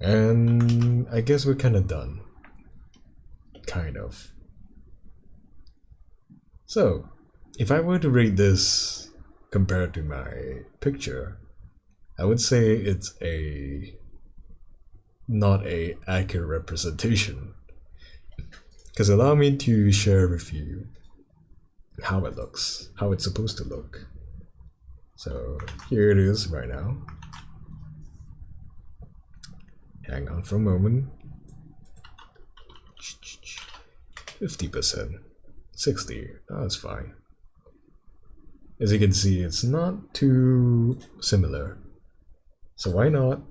And I guess we're kind of done. Kind of. So, if I were to rate this compared to my picture, I would say it's not a accurate representation. Because allow me to share with you how it looks, how it's supposed to look. So here it is right now. Hang on for a moment. 50%, 60, that's fine. As you can see, it's not too similar. So why not?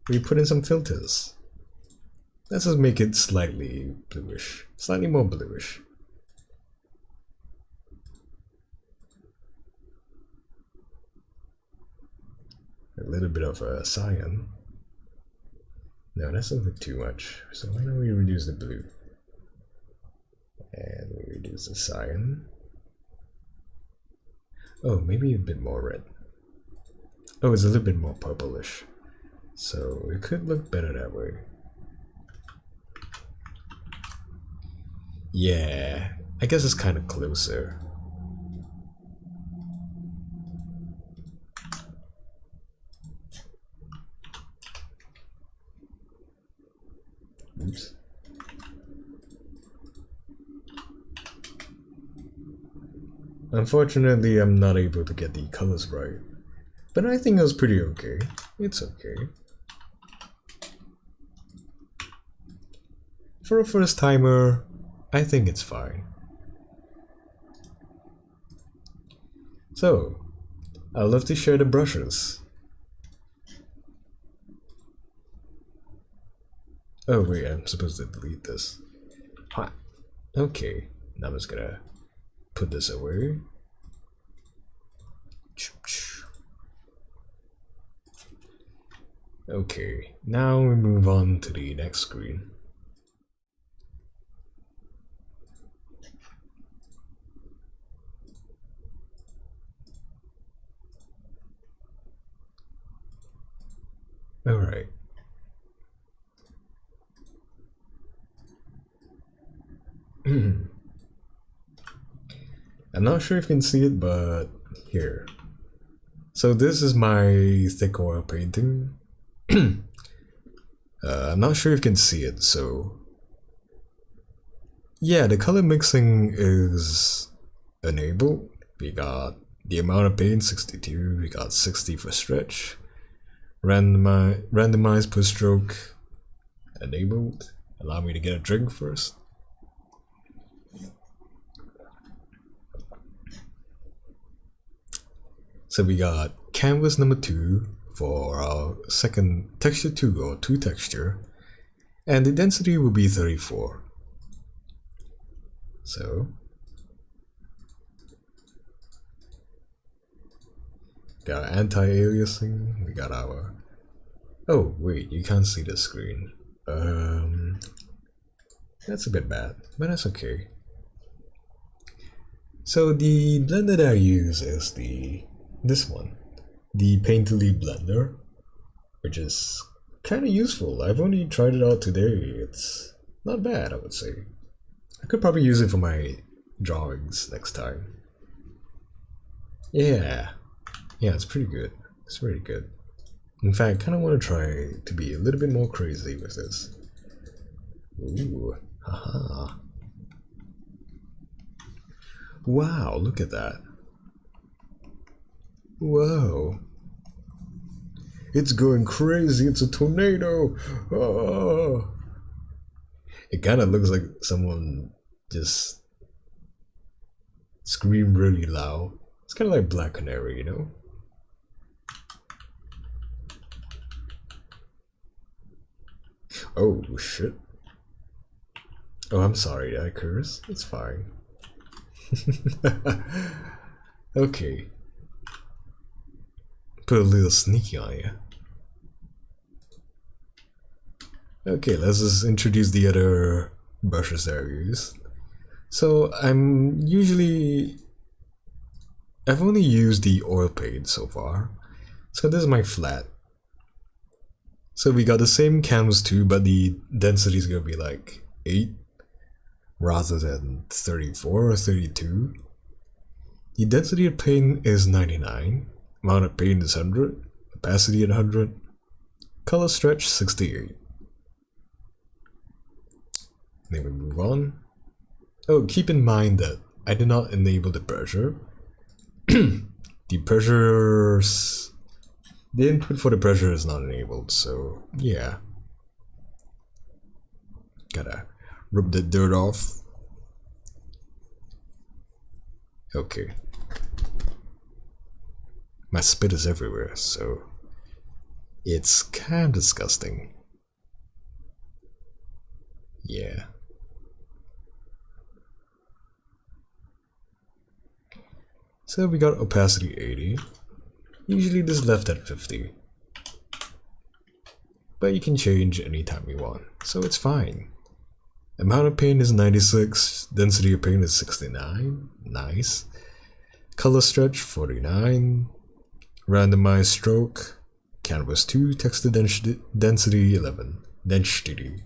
We put in some filters. Let's just make it slightly bluish, slightly more bluish. A little bit of a cyan. No, that's a bit too much. So why don't we reduce the blue? And we reduce the cyan. Oh, maybe a bit more red. Oh, it's a little bit more purplish. So it could look better that way. Yeah, I guess it's kind of closer. Oops. Unfortunately, I'm not able to get the colors right, but I think it was pretty okay. It's okay. For a first timer, I think it's fine. So, I'd love to share the brushes. Oh wait, I'm supposed to delete this. Ha. Okay, now I'm just gonna put this away. Okay, now we move on to the next screen. Alright. I'm not sure if you can see it, but here. So this is my thick oil painting. I'm not sure if you can see it, so yeah, the color mixing is enabled. We got the amount of paint 62, we got 60 for stretch, randomized per stroke enabled. Allow me to get a drink first. So we got canvas number 2 for our second texture 2 or 2 texture, and the density will be 34. So got anti-aliasing, we got our, oh wait, you can't see the screen. That's a bit bad, but that's okay. So the blender that I use is this one, the Painterly blender, which is kind of useful. I've only tried it out today. It's not bad, I would say. I could probably use it for my drawings next time. Yeah, it's pretty good. It's really good. In fact, I kind of want to try to be a little bit more crazy with this. Ooh, haha. Wow, look at that. Whoa. It's going crazy, it's a tornado! Oh. It kind of looks like someone just screamed really loud. It's kind of like Black Canary, you know? Oh shit. Oh, I'm sorry, did I curse? It's fine. Okay. Put a little sneaky on you. Okay, let's just introduce the other brushes that I use. So I've only used the oil paint so far. So this is my flat. So we got the same canvas too, but the density is gonna be like 8 rather than 34 or 32. The density of paint is 99. Amount of paint is 100. Opacity at 100. Color stretch 68. Then we move on. Oh, keep in mind that I did not enable the pressure. The pressures, the input for the pressure is not enabled, so yeah. Gotta rub the dirt off. Okay. My spit is everywhere, so it's kind of disgusting. Yeah. So we got opacity 80. Usually this is left at 50. But you can change anytime you want, so it's fine. Amount of paint is 96, density of paint is 69, nice. Color stretch 49, randomized stroke, canvas 2, texture density 11, density,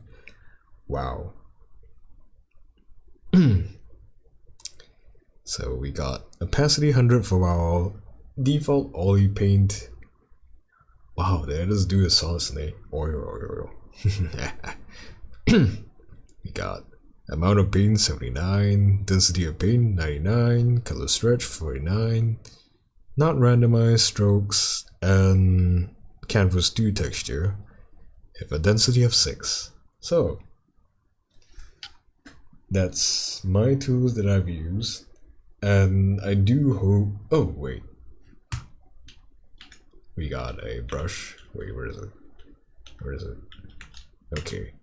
wow. So we got opacity 100 for our default oil paint. Wow, they just do a solid snake. Oil. We got amount of paint 79, density of paint 99, color stretch 49, not randomized strokes, and canvas 2 texture have a density of 6. So that's my tools that I've used, and I do hope. Oh wait, we got a brush. Wait, where is it? Where is it? Okay,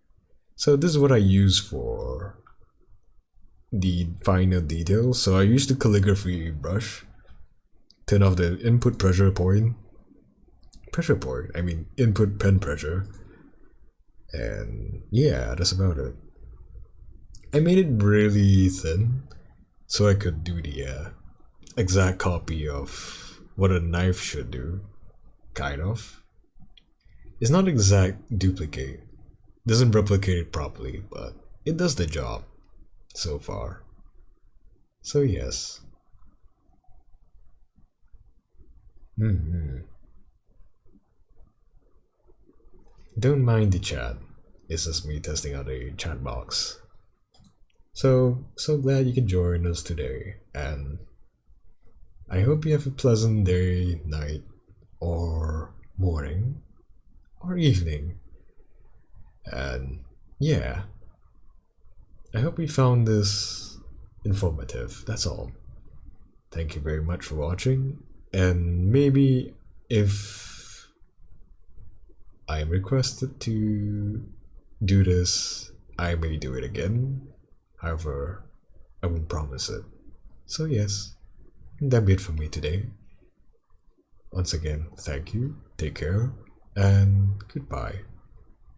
so this is what I use for the finer details. So I use the calligraphy brush, turn off the input pressure point, I mean input pen pressure, and yeah, that's about it. I made it really thin so I could do the exact copy of what a knife should do, kind of. It's not exact duplicate, doesn't replicate it properly, but it does the job so far. So yes. Don't mind the chat. It's just me testing out a chat box. So glad you could join us today, and I hope you have a pleasant day, night, or morning, or evening. And yeah, I hope you found this informative. That's all. Thank you very much for watching, and maybe if I am requested to do this, I may do it again. However, I won't promise it. So yes, that'll be it for me today. Once again, thank you, take care, and goodbye.